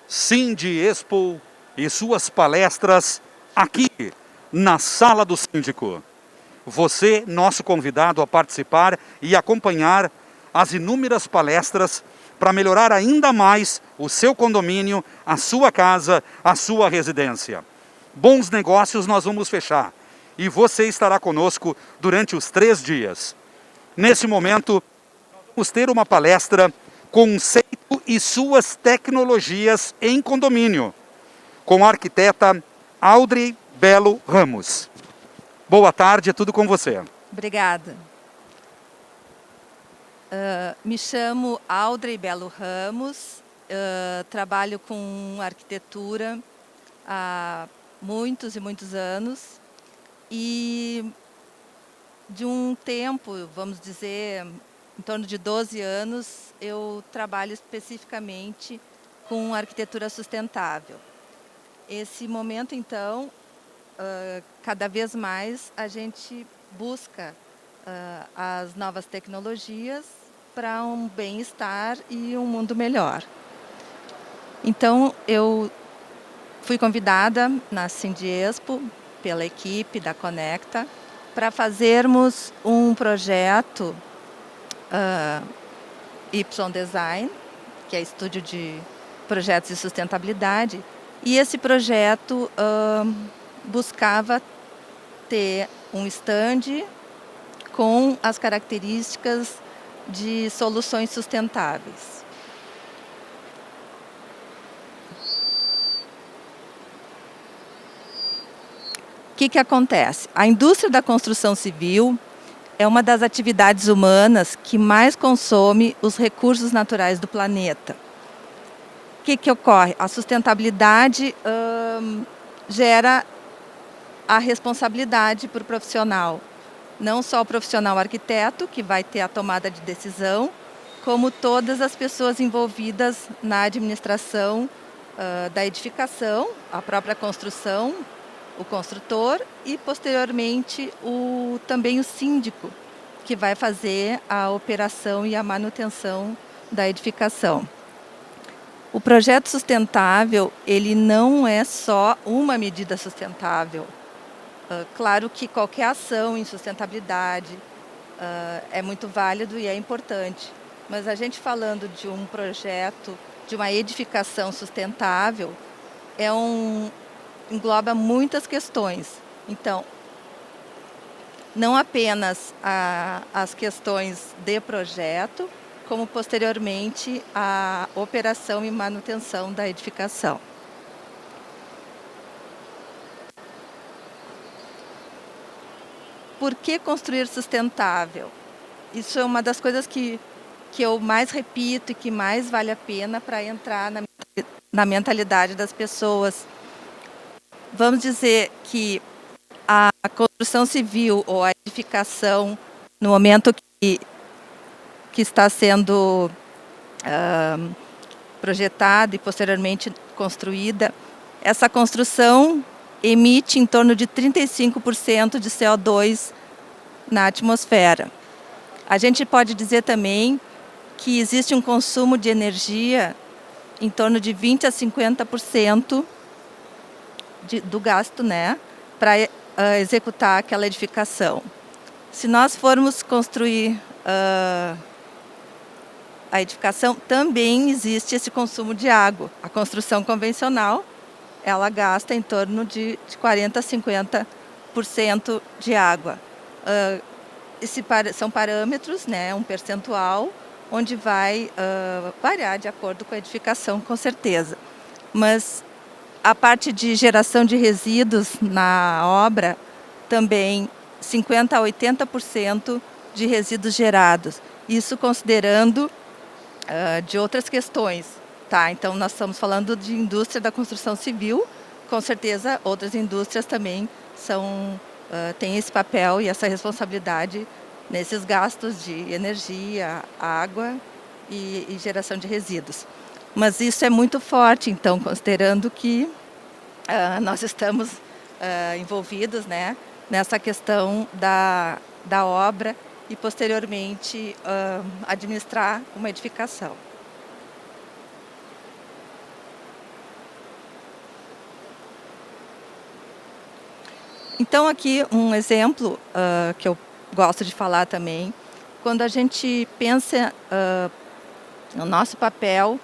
Sindiexpo e suas palestras aqui na Sala do Síndico. Você, nosso convidado a participar e acompanhar as inúmeras palestras para melhorar ainda mais o seu condomínio, a sua casa, a sua residência. Bons negócios nós vamos fechar e você estará conosco durante os 3 dias. Nesse momento, vamos ter uma palestra Conceito e suas tecnologias em condomínio, com a arquiteta Audrey Belo Ramos. Boa tarde, é tudo com você. Obrigada. Me chamo Audrey Belo Ramos, trabalho com arquitetura há muitos e muitos anos e de um tempo, vamos dizer, em torno de 12 anos, eu trabalho especificamente com arquitetura sustentável. Esse momento, então, cada vez mais a gente busca as novas tecnologias para um bem-estar e um mundo melhor. Então, eu fui convidada na Sindiexpo pela equipe da Conecta para fazermos um projeto Y-Design, que é estúdio de projetos de sustentabilidade, e esse projeto buscava ter um stand com as características de soluções sustentáveis. O que acontece? A indústria da construção civil é uma das atividades humanas que mais consome os recursos naturais do planeta. O que ocorre? A sustentabilidade gera a responsabilidade para o profissional. Não só o profissional arquiteto, que vai ter a tomada de decisão, como todas as pessoas envolvidas na administração da edificação, a própria construção, o construtor e, posteriormente, também o síndico, que vai fazer a operação e a manutenção da edificação. O projeto sustentável, ele não é só uma medida sustentável. Claro que qualquer ação em sustentabilidade é muito válido e é importante, mas a gente falando de um projeto, de uma edificação sustentável, engloba muitas questões. Então, não apenas as questões de projeto, como posteriormente a operação e manutenção da edificação. Por que construir sustentável? Isso é uma das coisas que eu mais repito e que mais vale a pena para entrar na mentalidade das pessoas. Vamos dizer que a construção civil ou a edificação, no momento que está sendo projetada e posteriormente construída, essa construção emite em torno de 35% de CO2 na atmosfera. A gente pode dizer também que existe um consumo de energia em torno de 20% a 50% do gasto, né, para executar aquela edificação. Se nós formos construir a edificação, também existe esse consumo de água. A construção convencional, ela gasta em torno de 40% a 50% de água. São parâmetros, né, um percentual, onde vai variar de acordo com a edificação, com certeza. Mas a parte de geração de resíduos na obra, também 50% a 80% de resíduos gerados. Isso considerando de outras questões. Tá, então, nós estamos falando de indústria da construção civil. Com certeza, outras indústrias também têm esse papel e essa responsabilidade nesses gastos de energia, água e geração de resíduos. Mas isso é muito forte, então, considerando que nós estamos envolvidos, né, nessa questão da obra e, posteriormente, administrar uma edificação. Então, aqui um exemplo que eu gosto de falar também, quando a gente pensa no nosso papel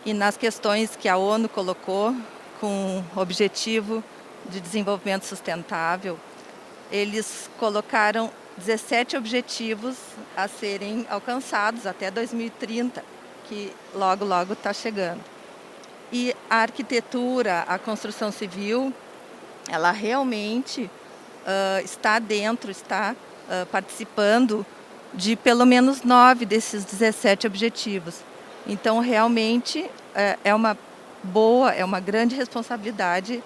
e nas questões que a ONU colocou com o objetivo de desenvolvimento sustentável, eles colocaram 17 objetivos a serem alcançados até 2030, que logo, logo está chegando. E a arquitetura, a construção civil, ela realmente está participando de pelo menos 9 desses 17 objetivos. Então, realmente, é uma grande responsabilidade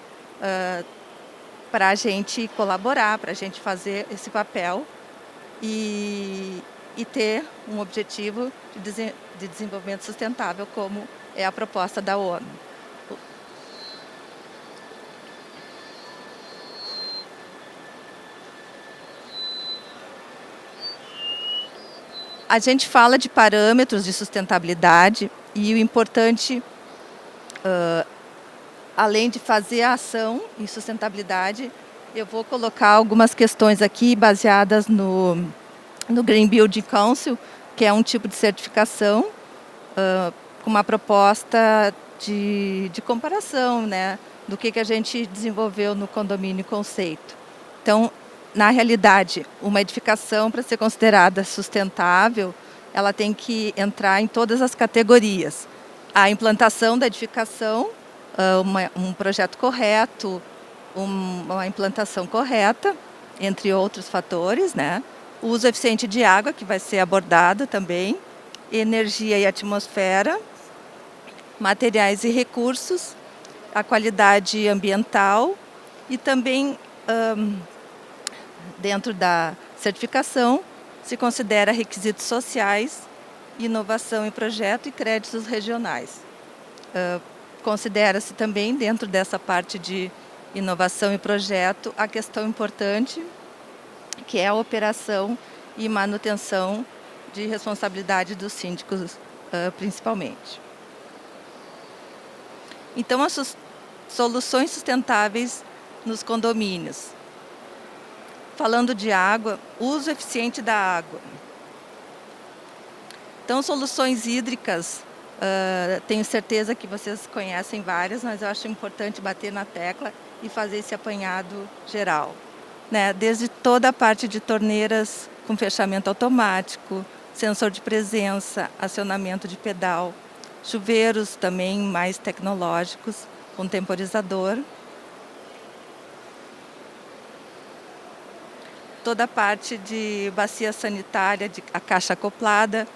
para a gente colaborar, para a gente fazer esse papel e ter um objetivo de desenvolvimento sustentável, como é a proposta da ONU. A gente fala de parâmetros de sustentabilidade e o importante, além de fazer a ação em sustentabilidade, eu vou colocar algumas questões aqui baseadas no Green Building Council, que é um tipo de certificação com uma proposta de comparação, né, do que a gente desenvolveu no condomínio conceito. Então, na realidade, uma edificação, para ser considerada sustentável, ela tem que entrar em todas as categorias. A implantação da edificação, um projeto correto, uma implantação correta, entre outros fatores, né? O uso eficiente de água, que vai ser abordado também, energia e atmosfera, materiais e recursos, a qualidade ambiental e também, dentro da certificação, se considera requisitos sociais, inovação em projeto e créditos regionais. Considera-se também, dentro dessa parte de inovação e projeto, a questão importante, que é a operação e manutenção de responsabilidade dos síndicos, principalmente. Então, as soluções sustentáveis nos condomínios. Falando de água, uso eficiente da água. Então, soluções hídricas, tenho certeza que vocês conhecem várias, mas eu acho importante bater na tecla e fazer esse apanhado geral, né? Desde toda a parte de torneiras com fechamento automático, sensor de presença, acionamento de pedal, chuveiros também mais tecnológicos, com temporizador. Toda a parte de bacia sanitária, a caixa acoplada,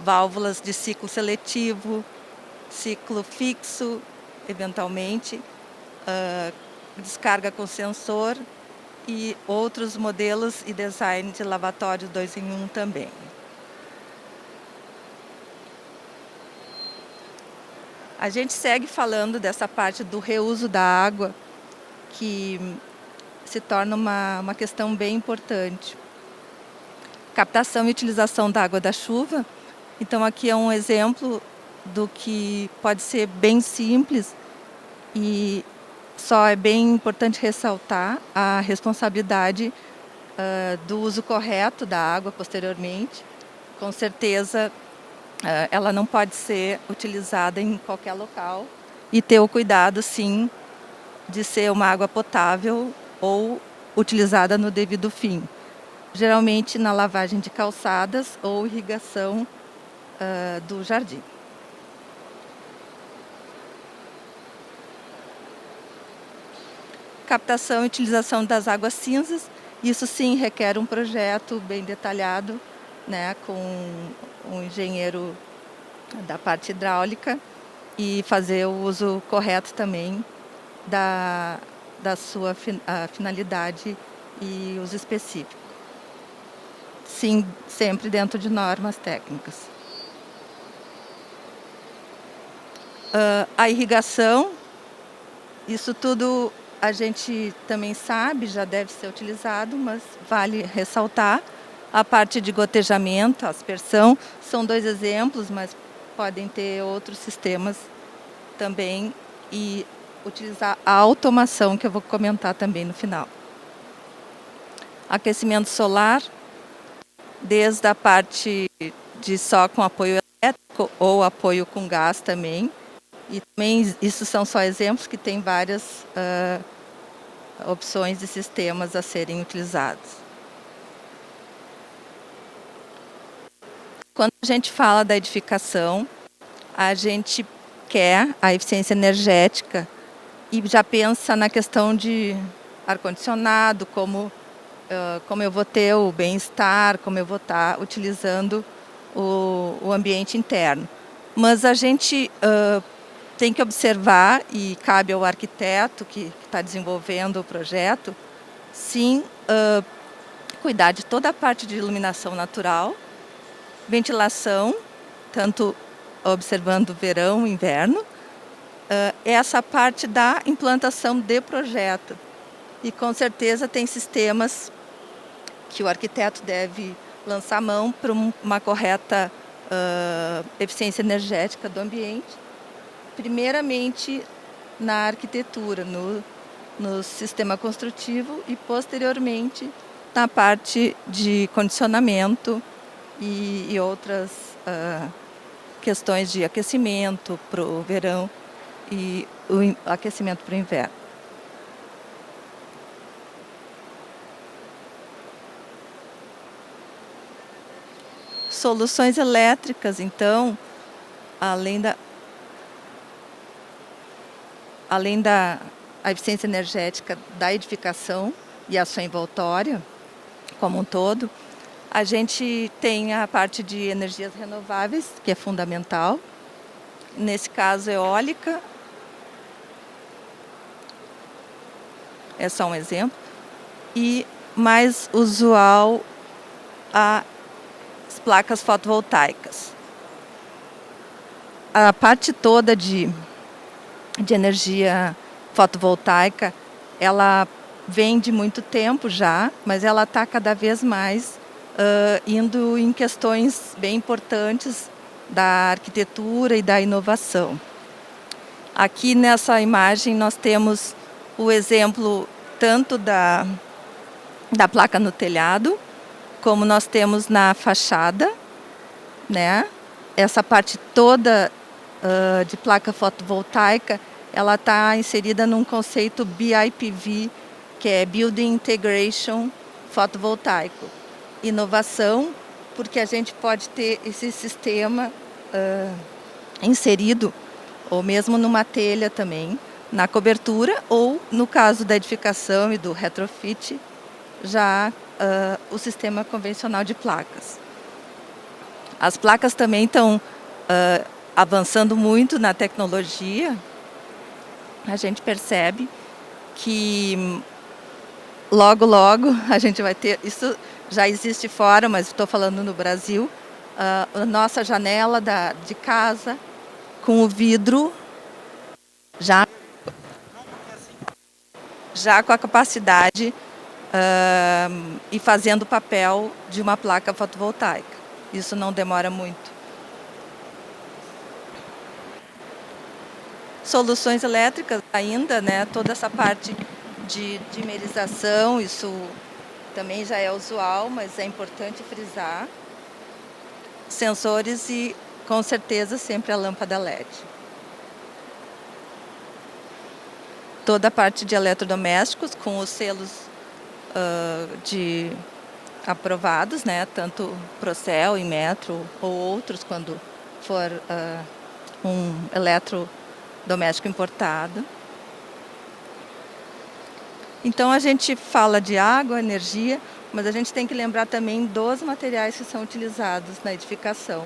válvulas de ciclo seletivo, ciclo fixo, eventualmente, descarga com sensor e outros modelos e design de lavatório 2 em 1 também. A gente segue falando dessa parte do reuso da água, que se torna uma questão bem importante. Captação e utilização da água da chuva. Então, aqui é um exemplo do que pode ser bem simples e só é bem importante ressaltar a responsabilidade do uso correto da água posteriormente. Com certeza, ela não pode ser utilizada em qualquer local e ter o cuidado, sim, de ser uma água potável ou utilizada no devido fim. Geralmente na lavagem de calçadas ou irrigação do jardim. Captação e utilização das águas cinzas. Isso sim requer um projeto bem detalhado, né, com um engenheiro da parte hidráulica e fazer o uso correto também da sua finalidade e uso específico. Sim, sempre dentro de normas técnicas. A irrigação, isso tudo a gente também sabe, já deve ser utilizado, mas vale ressaltar. A parte de gotejamento, aspersão, são 2 exemplos, mas podem ter outros sistemas também, e utilizar a automação, que eu vou comentar também no final. aquecimento solar, desde a parte de só com apoio elétrico ou apoio com gás também. E também, isso são só exemplos que tem várias opções de sistemas a serem utilizados. Quando a gente fala da edificação, a gente quer a eficiência energética e já pensa na questão de ar-condicionado, como eu vou ter o bem-estar, como eu vou estar utilizando o ambiente interno. Mas a gente tem que observar, e cabe ao arquiteto que está desenvolvendo o projeto, sim, cuidar de toda a parte de iluminação natural, ventilação, tanto observando verão e inverno, essa parte da implantação de projeto. E com certeza tem sistemas que o arquiteto deve lançar mão para uma correta eficiência energética do ambiente, primeiramente na arquitetura, no sistema construtivo e posteriormente na parte de condicionamento e outras questões de aquecimento para o verão e o aquecimento para o inverno. Soluções elétricas, então, além da eficiência energética da edificação e a sua envoltória como um todo, a gente tem a parte de energias renováveis, que é fundamental. Nesse caso, eólica. É só um exemplo. E mais usual, as placas fotovoltaicas. A parte toda de energia fotovoltaica, ela vem de muito tempo já, mas ela está cada vez mais indo em questões bem importantes da arquitetura e da inovação. Aqui nessa imagem nós temos o exemplo tanto da placa no telhado, como nós temos na fachada, né? Essa parte toda de placa fotovoltaica, ela está inserida num conceito BIPV, que é Building Integration Fotovoltaico. Inovação, porque a gente pode ter esse sistema inserido, ou mesmo numa telha também, na cobertura, ou no caso da edificação e do retrofit, já o sistema convencional de placas. As placas também estão avançando muito na tecnologia. A gente percebe que logo a gente vai ter, isso já existe fora, mas estou falando no Brasil, a nossa janela de casa com o vidro já com a capacidade e fazendo o papel de uma placa fotovoltaica. Isso não demora muito. Soluções elétricas ainda, né? Toda essa parte de dimerização, isso também já é usual, mas é importante frisar. Sensores e, com certeza, sempre a lâmpada LED. Toda a parte de eletrodomésticos com os selos aprovados, né? Tanto Procel, Inmetro ou outros, quando for um eletrodoméstico importado. Então a gente fala de água, energia, mas a gente tem que lembrar também dos materiais que são utilizados na edificação.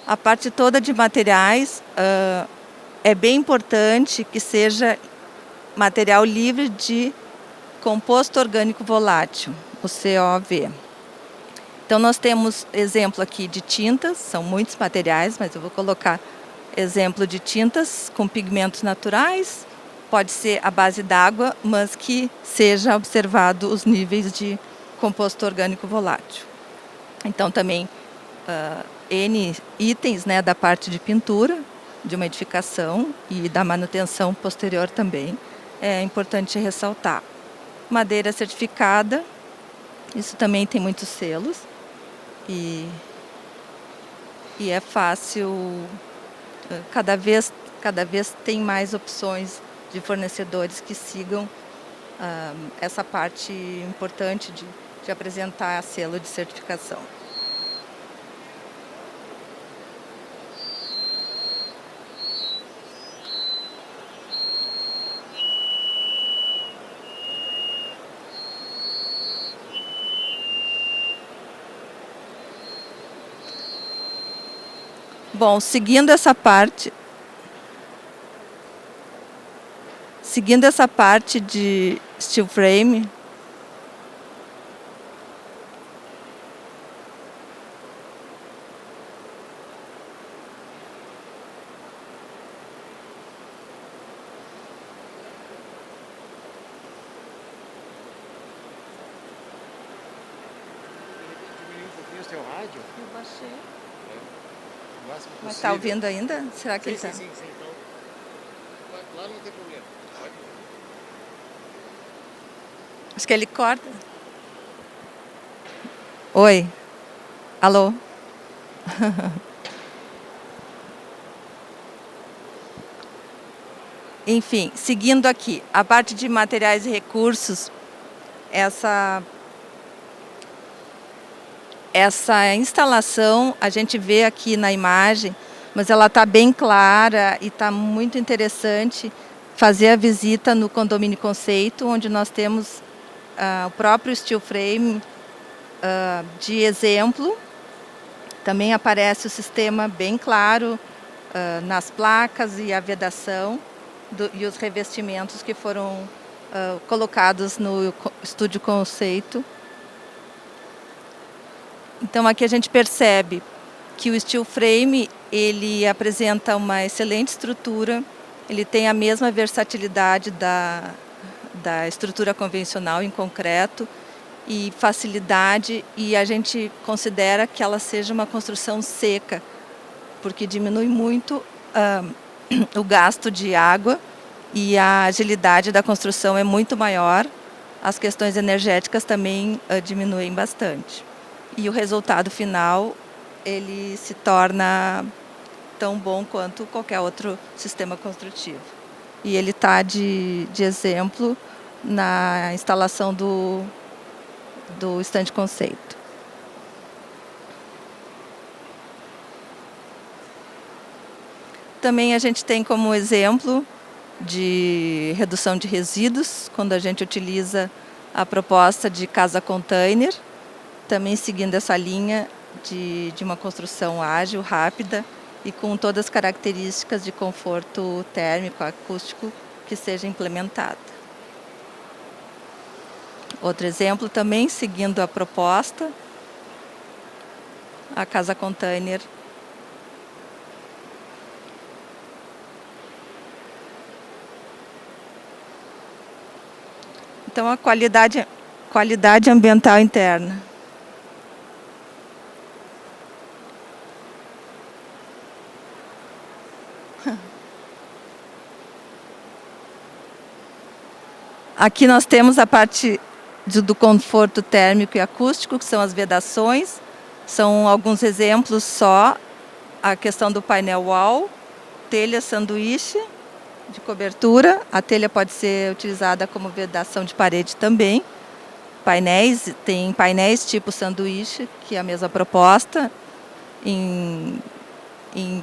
A parte toda de materiais é bem importante que seja material livre de composto orgânico volátil, o COV. Então nós temos exemplo aqui de tintas, são muitos materiais, mas eu vou colocar exemplo de tintas com pigmentos naturais, pode ser à base d'água, mas que seja observado os níveis de composto orgânico volátil. Então também N itens, né, da parte de pintura, de uma edificação e da manutenção posterior também. É importante ressaltar. Madeira certificada, isso também tem muitos selos e é fácil, cada vez tem mais opções de fornecedores que sigam essa parte importante de apresentar selo de certificação. Bom, seguindo essa parte de steel frame, Diminuir um pouquinho o seu rádio. eu baixei. O máximo possível. Mas está ouvindo ainda? Será que Sim, ele sim, está? sim, sim. Então, lá não tem problema. Pode. Acho que ele corta. Oi. Alô? Enfim, seguindo aqui, a parte de materiais e recursos, essa instalação a gente vê aqui na imagem, mas ela está bem clara e está muito interessante fazer a visita no Condomínio Conceito, onde nós temos o próprio steel frame de exemplo. Também aparece o sistema bem claro nas placas e a vedação e os revestimentos que foram colocados no Estúdio Conceito. Então aqui a gente percebe que o steel frame ele apresenta uma excelente estrutura, ele tem a mesma versatilidade da estrutura convencional em concreto e facilidade, e a gente considera que ela seja uma construção seca, porque diminui muito o gasto de água e a agilidade da construção é muito maior. As questões energéticas também diminuem bastante. E o resultado final, ele se torna tão bom quanto qualquer outro sistema construtivo. E ele está de exemplo na instalação do Stand Conceito. Também a gente tem como exemplo de redução de resíduos, quando a gente utiliza a proposta de casa container, também seguindo essa linha de uma construção ágil, rápida e com todas as características de conforto térmico, acústico que seja implementada. Outro exemplo também, seguindo a proposta, a casa container. Então, a qualidade ambiental interna. Aqui nós temos a parte do conforto térmico e acústico, que são as vedações. São alguns exemplos só. A questão do painel wall, telha sanduíche de cobertura. A telha pode ser utilizada como vedação de parede também. Painéis, tem painéis tipo sanduíche, que é a mesma proposta, em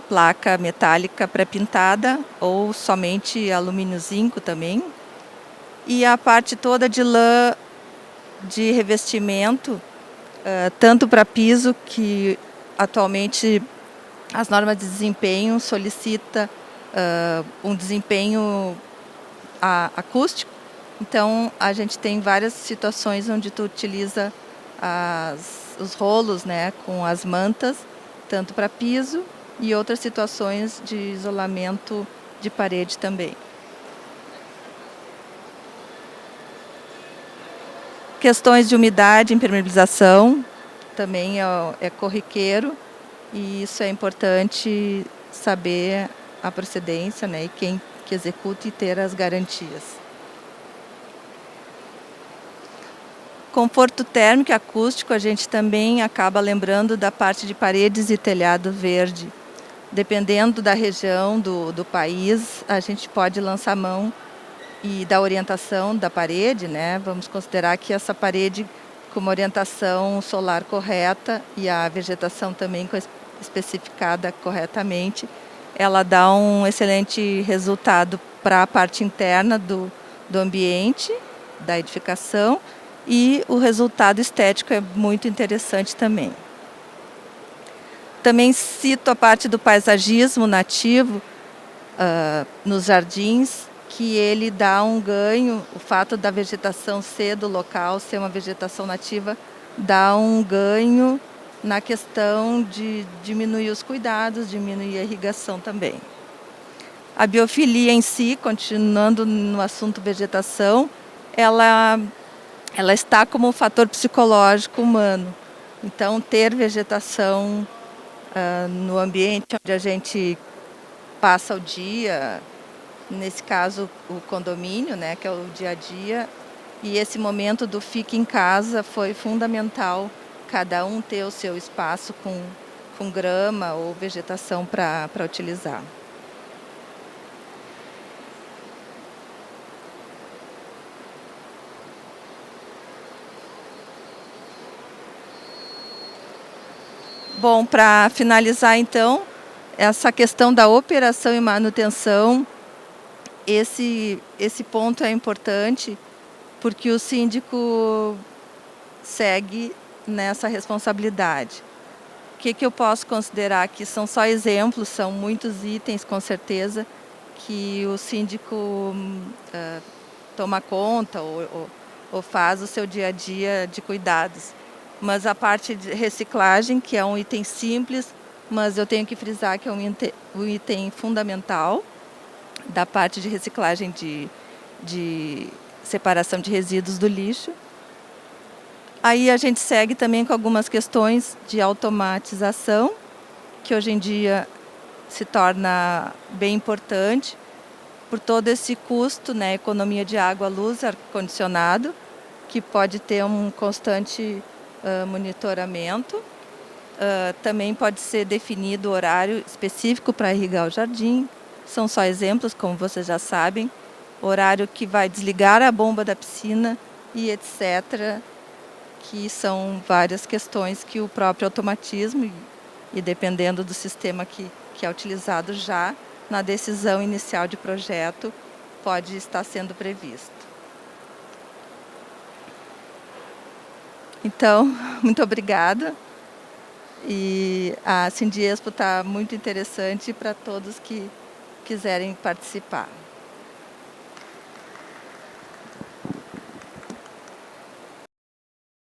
placa metálica pré-pintada ou somente alumínio zinco também. E a parte toda de lã de revestimento, tanto para piso, que atualmente as normas de desempenho solicita um desempenho acústico. Então, a gente tem várias situações onde tu utiliza os rolos, né, com as mantas, tanto para piso e outras situações de isolamento de parede também. Questões de umidade, impermeabilização, também é corriqueiro, e isso é importante saber a procedência, né, e quem que executa e ter as garantias. Conforto térmico e acústico, a gente também acaba lembrando da parte de paredes e telhado verde. Dependendo da região do país, a gente pode lançar mão e da orientação da parede, né? Vamos considerar que essa parede com uma orientação solar correta e a vegetação também especificada corretamente, ela dá um excelente resultado para a parte interna do ambiente, da edificação, e o resultado estético é muito interessante também. Também cito a parte do paisagismo nativo nos jardins, que ele dá um ganho, o fato da vegetação ser do local, ser uma vegetação nativa, dá um ganho na questão de diminuir os cuidados, diminuir a irrigação também. A biofilia em si, continuando no assunto vegetação, ela está como um fator psicológico humano. Então, ter vegetação no ambiente onde a gente passa o dia, nesse caso o condomínio, né, que é o dia a dia, e esse momento do fique em casa foi fundamental, cada um ter o seu espaço com grama ou vegetação para utilizar. Bom, para finalizar então, essa questão da operação e manutenção, esse ponto é importante porque o síndico segue nessa responsabilidade. O que eu posso considerar aqui são só exemplos, são muitos itens com certeza que o síndico toma conta ou faz o seu dia a dia de cuidados. Mas a parte de reciclagem, que é um item simples, mas eu tenho que frisar que é um item fundamental da parte de reciclagem de separação de resíduos do lixo. Aí a gente segue também com algumas questões de automatização, que hoje em dia se torna bem importante por todo esse custo, né, economia de água, luz, ar-condicionado, que pode ter um constante monitoramento. Também pode ser definido horário específico para irrigar o jardim. São só exemplos, como vocês já sabem. Horário que vai desligar a bomba da piscina e etc., que são várias questões que o próprio automatismo, e dependendo do sistema que é utilizado já na decisão inicial de projeto, pode estar sendo previsto. Então, muito obrigada. E a Sindiespo está muito interessante para todos que quiserem participar.